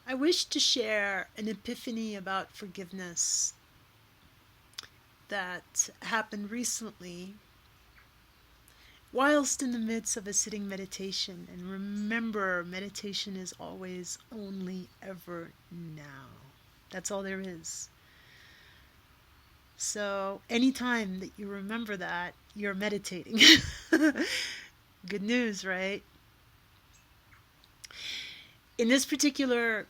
I wish to share an epiphany about forgiveness that happened recently whilst in the midst of a sitting meditation. And remember, meditation is always only ever now. That's all there is. So anytime that you remember that, you're meditating. Good news, right? In this particular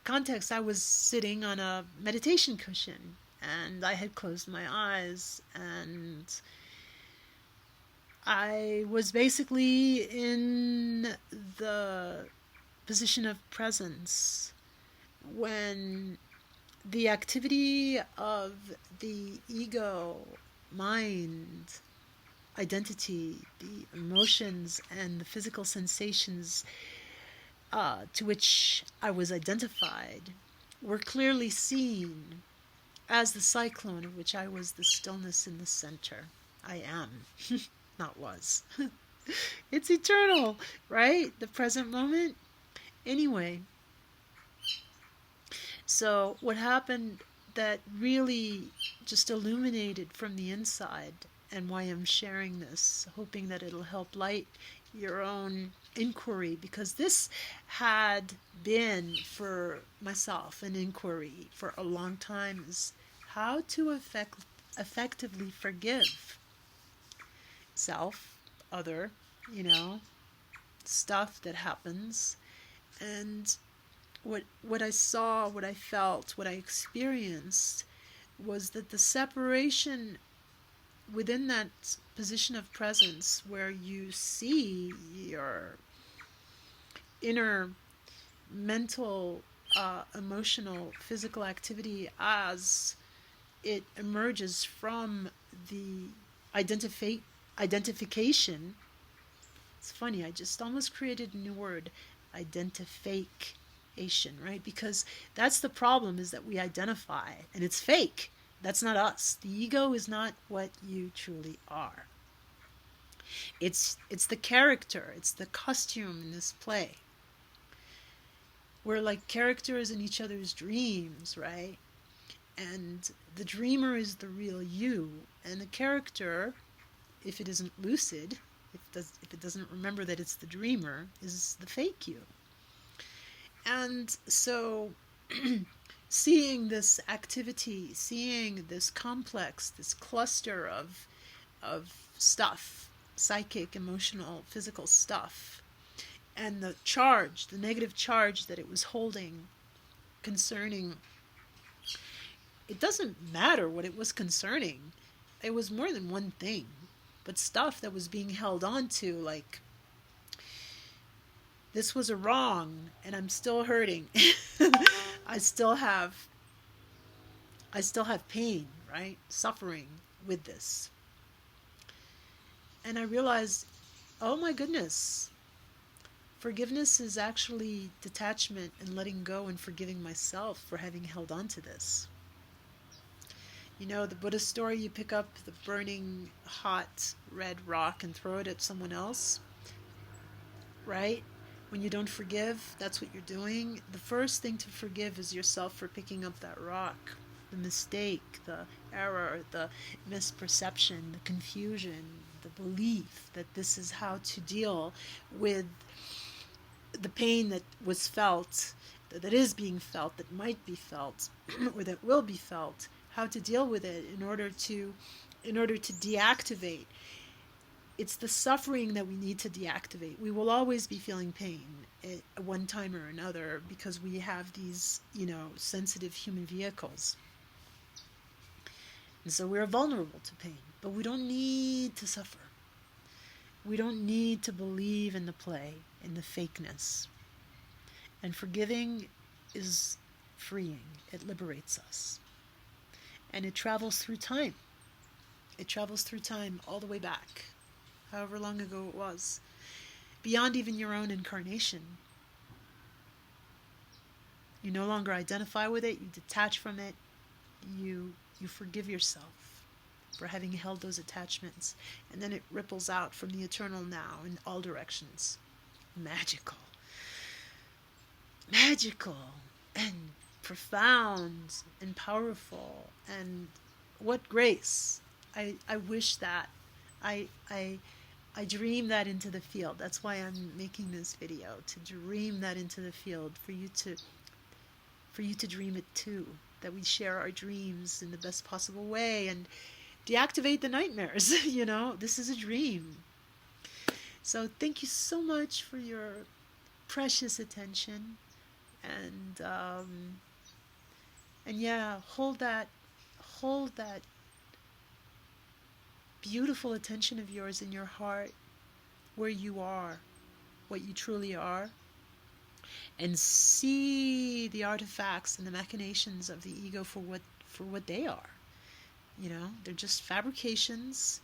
context, I was sitting on a meditation cushion and I had closed my eyes and I was basically in the position of presence when the activity of the ego, mind, identity, the emotions, and the physical sensations to which I was identified were clearly seen as the cyclone of which I was the stillness in the center. I am, not was. It's eternal, right? The present moment. Anyway, so what happened that really just illuminated from the inside, and why I'm sharing this, hoping that it'll help light your own inquiry, because this had been for myself an inquiry for a long time, is how to effectively forgive self, other, stuff that happens. And what I saw, what I felt, what I experienced was that the separation within that position of presence where you see your inner mental, emotional, physical activity as it emerges from the identification. It's funny, I just almost created a new word, identification, right? Because that's the problem, is that we identify and it's fake. That's not us. The ego is not what you truly are. It's the character, it's the costume in this play. We're like characters in each other's dreams, right? And the dreamer is the real you, and the character, if it isn't lucid, if it doesn't remember that it's the dreamer, is the fake you. And so seeing this activity, seeing this complex, this cluster of stuff, psychic, emotional, physical stuff, and the charge, the negative charge that it was holding concerning, it doesn't matter what it was concerning. It was more than one thing, but stuff that was being held on to, like, this was a wrong and I'm still hurting. I still have pain, right? Suffering with this. And I realized, oh my goodness, forgiveness is actually detachment and letting go and forgiving myself for having held on to this. The Buddha story, you pick up the burning hot red rock and throw it at someone else, right? When you don't forgive, that's what you're doing. The first thing to forgive is yourself for picking up that rock. The mistake, the error, the misperception, the confusion, the belief that this is how to deal with the pain that was felt, that is being felt, that might be felt, or that will be felt, how to deal with it in order to deactivate. It's the suffering that we need to deactivate. We will always be feeling pain at one time or another because we have these, sensitive human vehicles. And so we're vulnerable to pain, but we don't need to suffer. We don't need to believe in the play, in the fakeness. And forgiving is freeing. It liberates us. And it travels through time. It travels through time all the way back, however long ago it was, beyond even your own incarnation. You no longer identify with it, you detach from it, you forgive yourself for having held those attachments, and then it ripples out from the eternal now in all directions. Magical. magical and profound and powerful. And what grace. I wish that. I, I, I dream that into the field. That's why I'm making this video, to dream that into the field, for you to dream it too. That we share our dreams in the best possible way and deactivate the nightmares. You know, this is a dream. So thank you so much for your precious attention, and yeah, hold that beautiful attention of yours in your heart, where you are, what you truly are, and see the artifacts and the machinations of the ego for what they are. You know, they're just fabrications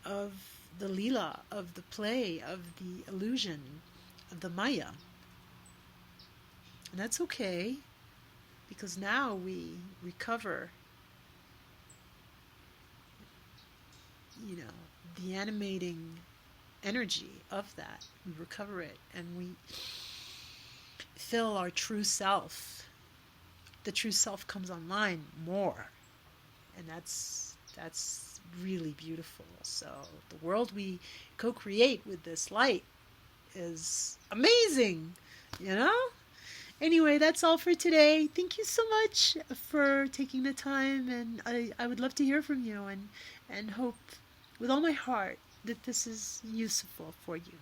of the lila, of the play, of the illusion, of the maya. And that's okay, because now we recover, you know, the animating energy of that. We recover it, and we fill our true self. The true self comes online more, and that's really beautiful. So the world we co-create with this light is amazing, you know? Anyway, that's all for today. Thank you so much for taking the time, and I would love to hear from you, and hope with all my heart that this is useful for you.